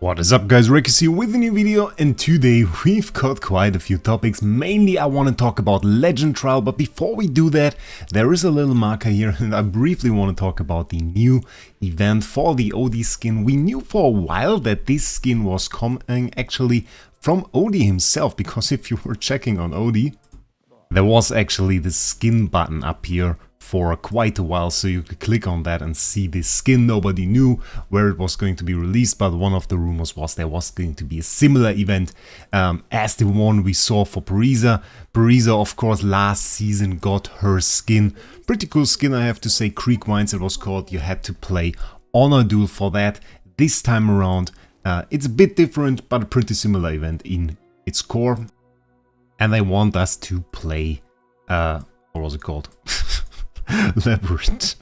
What is up guys, Wraec is here with a new video, and today we've got quite a few topics. Mainly I want to talk about Legend Trial, but before we do that, there is a little marker here and I briefly want to talk about the new event for the Odie skin. We knew for a while that this skin was coming actually from Odie himself, because if you were checking on Odie, there was actually the skin button up here for quite a while, so you could click on that and see this skin. Nobody knew where it was going to be released, but one of the rumors was there was going to be a similar event as the one we saw for Parisa. Parisa, of course, last season got her skin. Pretty cool skin, I have to say. Creek Wines it was called. You had to play Honor Duel for that. This time around, it's a bit different, but a pretty similar event in its core. And they want us to play, what was it called? Labyrinth.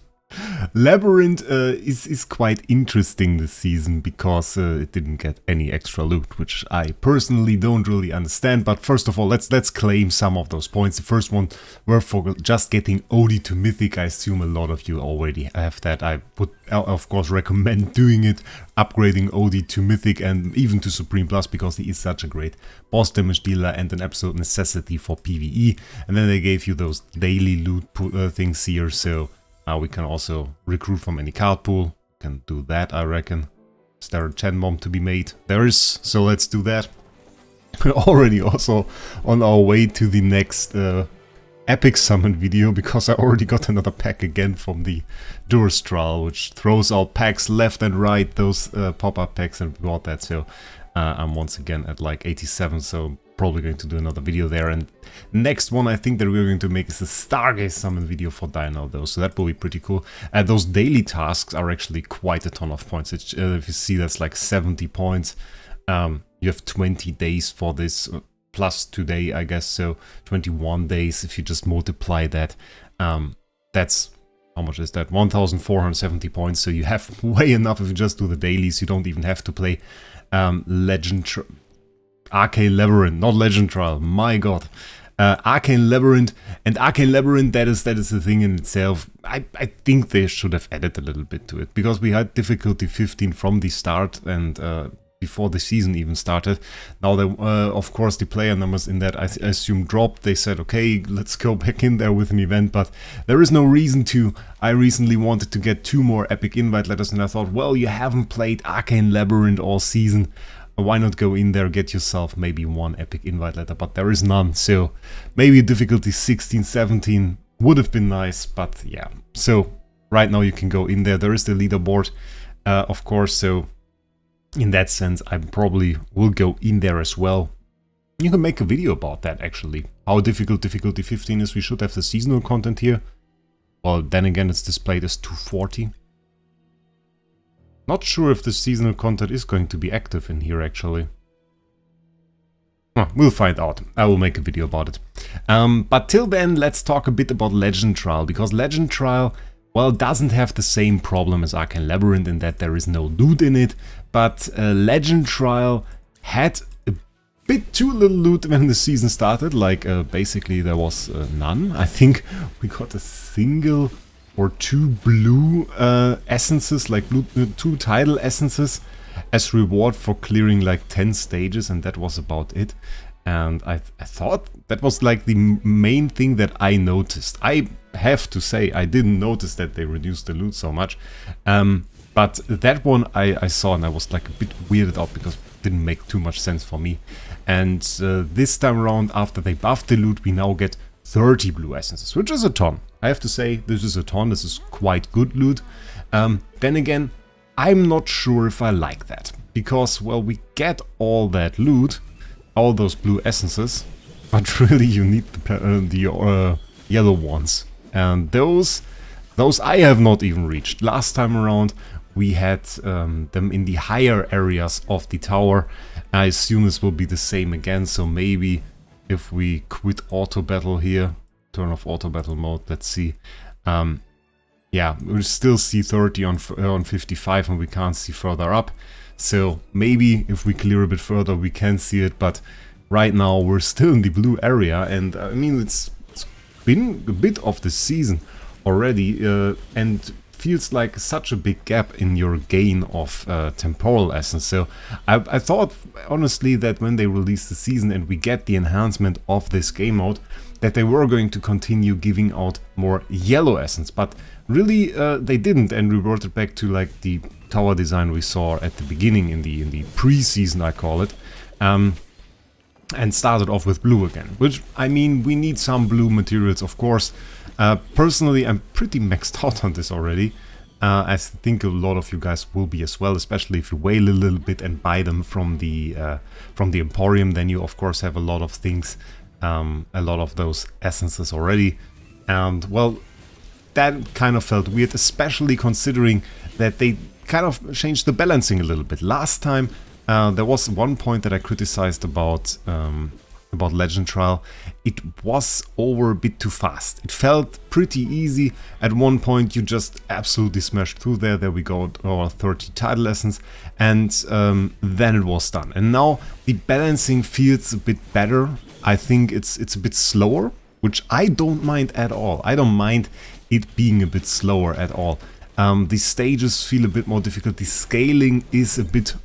Labyrinth is quite interesting this season because it didn't get any extra loot, which I personally don't really understand. But first of all, let's claim some of those points. The first one were for just getting Odie to Mythic. I assume a lot of you already have that. I would of course recommend doing it, upgrading Odie to Mythic and even to Supreme Plus, because he is such a great boss damage dealer and an absolute necessity for PvE. And then they gave you those daily loot things here, so we can also recruit from any card pool. Can do that, I reckon. Is there a Chen bomb to be made? There is, so let's do that. We're already also on our way to the next epic summon video, because I already got another pack again from the Durst trial, which throws out packs left and right, those pop-up packs, and we got that. So I'm once again at like 87, so probably going to do another video there. And next one I think that we're going to make is a Stargaze summon video for Dino though, so that will be pretty cool. Those daily tasks are actually quite a ton of points. It's, if you see, that's like 70 points. You have 20 days for this, plus today I guess, so 21 days. If you just multiply that, that's, how much is that? 1470 points, so you have way enough if you just do the dailies. You don't even have to play Arcane Labyrinth, not Legend Trial, my god. Arcane Labyrinth, and Arcane Labyrinth, that is the thing in itself. I think they should have added a little bit to it, because we had difficulty 15 from the start and before the season even started. Now, of course, the player numbers in that I assume dropped. They said, okay, let's go back in there with an event, but there is no reason to. I recently wanted to get 2 more epic invite letters, and I thought, well, you haven't played Arcane Labyrinth all season. Why not go in there, get yourself maybe 1 epic invite letter, but there is none. So maybe difficulty 16, 17 would have been nice, but yeah. So right now you can go in there. There is the leaderboard, of course, so in that sense I probably will go in there as well. You can make a video about that actually. How difficult difficulty 15 is. We should have the seasonal content here. Well, then again, it's displayed as 240. Not sure if the seasonal content is going to be active in here actually. We'll find out. I will make a video about it. But till then, let's talk a bit about Legend Trial, because Legend Trial, well, doesn't have the same problem as Arcane Labyrinth in that there is no loot in it, but Legend Trial had a bit too little loot when the season started. Like basically there was none. I think we got a single or 2 blue essences, like 2 tidal essences as reward for clearing like 10 stages, and that was about it. And I thought that was like the main thing that I noticed. I have to say I didn't notice that they reduced the loot so much, but that one I saw and I was like a bit weirded out because it didn't make too much sense for me. And this time around, after they buffed the loot, we now get 30 blue essences, which is a ton. I have to say, this is a ton. This is quite good loot. Then again, I'm not sure if I like that, because, well, we get all that loot, all those blue essences, but really you need the yellow ones, and those I have not even reached. Last time around we had them in the higher areas of the tower. I assume this will be the same again, so maybe if we quit auto battle here, turn off auto battle mode, let's see. Yeah, we'll still see 30 on 55 and we can't see further up. So maybe if we clear a bit further we can see it, but right now we're still in the blue area. And I mean, it's been a bit of the season already, and feels like such a big gap in your gain of temporal essence. So I thought honestly that when they release the season and we get the enhancement of this game mode, that they were going to continue giving out more yellow essence, but really they didn't, and reverted back to like the tower design we saw at the beginning in the pre-season, I call it, and started off with blue again, which, I mean, we need some blue materials, of course. Personally, I'm pretty maxed out on this already. I think a lot of you guys will be as well, especially if you wait a little bit and buy them from the Emporium. Then you, of course, have a lot of things, a lot of those essences already. And, well, that kind of felt weird, especially considering that they kind of changed the balancing a little bit. Last time, there was one point that I criticized about Legend Trial. It was over a bit too fast. It felt pretty easy. At one point you just absolutely smashed through there. There we go, our 30 title essence, and then it was done. And now the balancing feels a bit better. I think it's a bit slower, which I don't mind at all. I don't mind it being a bit slower at all. The stages feel a bit more difficult. The scaling is a bit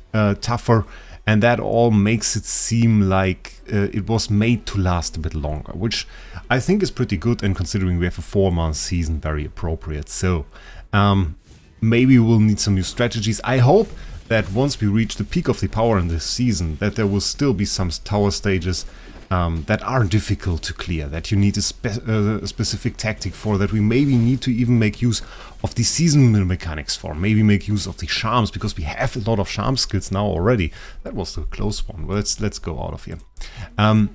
tougher, and that all makes it seem like it was made to last a bit longer, which I think is pretty good, and considering we have a 4-month season, very appropriate. So maybe we'll need some new strategies. I hope that once we reach the peak of the power in this season, that there will still be some tower stages that are difficult to clear, that you need a specific tactic for, that we maybe need to even make use of the seasonal mechanics for, maybe make use of the charms, because we have a lot of charm skills now already. That was a close one. Well, let's go out of here. And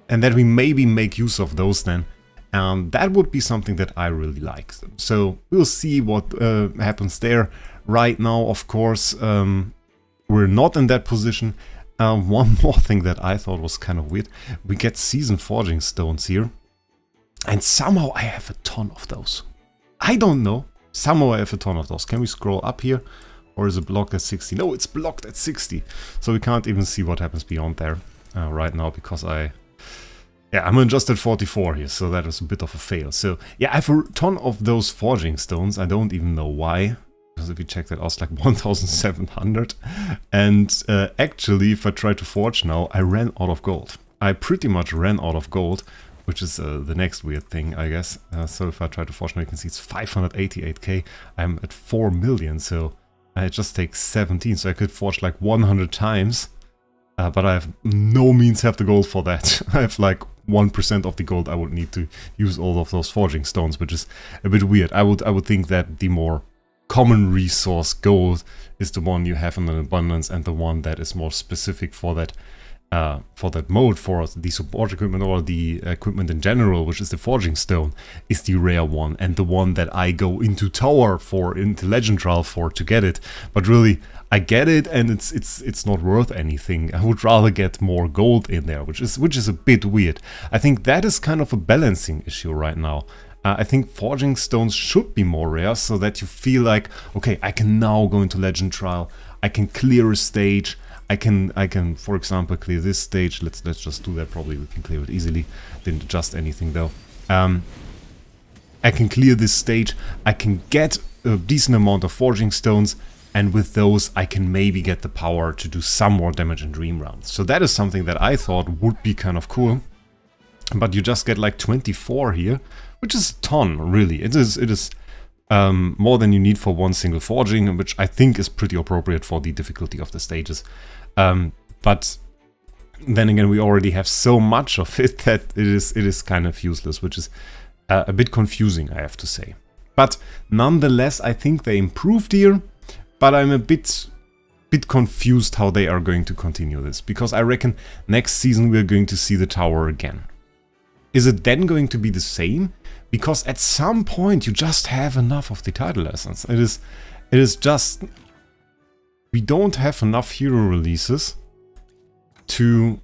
that we maybe make use of those then. That would be something that I really like. So we'll see what happens there. Right now, of course, we're not in that position. One more thing that I thought was kind of weird. We get season forging stones here, and somehow I have a ton of those. I don't know. Somehow I have a ton of those. Can we scroll up here? Or is it blocked at 60? No, it's blocked at 60. So we can't even see what happens beyond there right now, because I'm just at 44 here, so that is a bit of a fail. So yeah, I have a ton of those forging stones. I don't even know why. Because if you check that out, it's like 1,700. And actually, if I try to forge now, I ran out of gold. I pretty much ran out of gold, which is the next weird thing, I guess. So if I try to forge now, you can see it's 588k. I'm at 4 million, so it just takes 17. So I could forge like 100 times. But I have no means have the gold for that. I have like 1% of the gold I would need to use all of those forging stones, which is a bit weird. I would think that the more common resource gold is the one you have in an abundance, and the one that is more specific for that mode, for the support equipment or the equipment in general, which is the forging stone, is the rare one, and the one that I go into tower for, into Legend Trial for, to get it. But really, I get it, and it's not worth anything. I would rather get more gold in there, which is a bit weird. I think that is kind of a balancing issue right now. I think forging stones should be more rare, so that you feel like, okay, I can now go into Legend Trial, I can clear a stage, I can, for example, clear this stage. Let's just do that. Probably we can clear it easily. Didn't adjust anything though. I can clear this stage. I can get a decent amount of forging stones, and with those I can maybe get the power to do some more damage in Dream Rounds. So that is something that I thought would be kind of cool. But you just get like 24 here, which is a ton, really. It is more than you need for one single forging, which I think is pretty appropriate for the difficulty of the stages. But then again, we already have so much of it that it is kind of useless, which is a bit confusing, I have to say. But nonetheless, I think they improved here, but I'm a bit confused how they are going to continue this, because I reckon next season we're going to see the tower again. Is it then going to be the same? Because at some point you just have enough of the title essence. It is just, we don't have enough hero releases to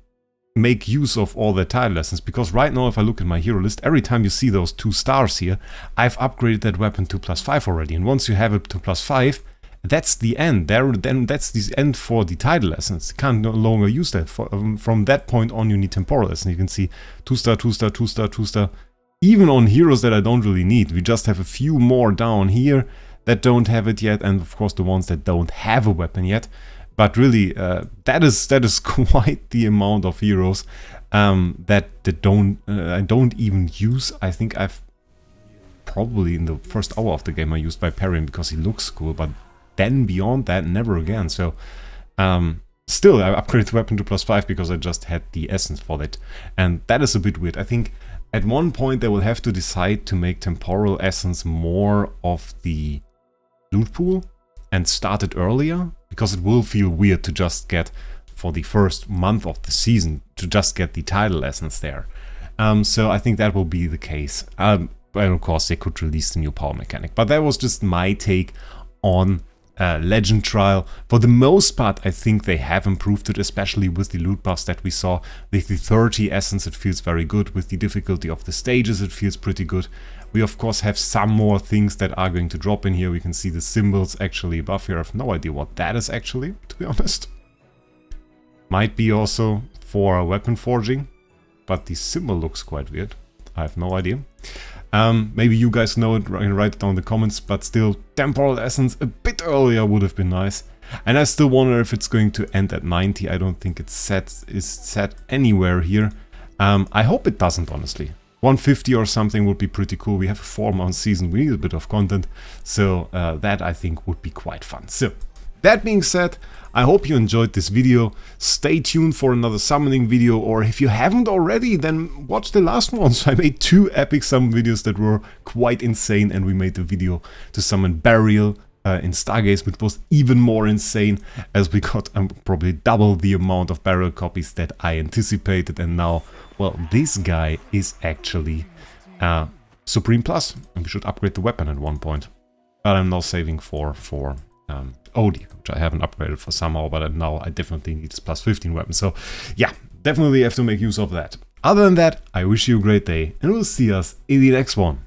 make use of all the title essence, because right now if I look at my hero list, every time you see those 2 stars here, I've upgraded that weapon to +5 already, and once you have it to +5, that's the end. Then that's the end for the title essence. You can't no longer use that. From that point on, you need temporal essence. You can see 2-star, 2-star, 2-star, 2-star. even on heroes that I don't really need. We just have a few more down here that don't have it yet, and of course the ones that don't have a weapon yet. But really, that is quite the amount of heroes that I don't even use. I think I've probably in the first hour of the game I used Viperion because he looks cool, but then beyond that, never again. So still, I upgraded the weapon to +5 because I just had the essence for it, and that is a bit weird. I think at one point they will have to decide to make temporal essence more of the loot pool and start it earlier, because it will feel weird to just get, for the first month of the season, to just get the title essence there. So I think that will be the case. And of course they could release the new power mechanic, but that was just my take on Legend Trial. For the most part, I think they have improved it, especially with the loot buffs that we saw. With the 30 essence, it feels very good. With the difficulty of the stages, it feels pretty good. We of course have some more things that are going to drop in here. We can see the symbols actually above here. I have no idea what that is actually, to be honest. Might be also for weapon forging, but the symbol looks quite weird. I have no idea. Maybe you guys know it, write it down in the comments, but still, temporal essence a bit earlier would have been nice. And I still wonder if it's going to end at 90. I don't think it's set anywhere here. I hope it doesn't, honestly. 150 or something would be pretty cool. We have a 4-month season, we need a bit of content, so that I think would be quite fun. So, that being said, I hope you enjoyed this video. Stay tuned for another summoning video, or if you haven't already, then watch the last ones. I made 2 epic summon videos that were quite insane, and we made the video to summon Burial in Stargaze, which was even more insane, as we got probably double the amount of Burial copies that I anticipated, and now, well, this guy is actually Supreme Plus, and we should upgrade the weapon at one point. But I'm now saving for Odie, which I haven't upgraded for somehow, but now I definitely need this +15 weapon. So yeah, definitely have to make use of that. Other than that, I wish you a great day, and we'll see us in the next one.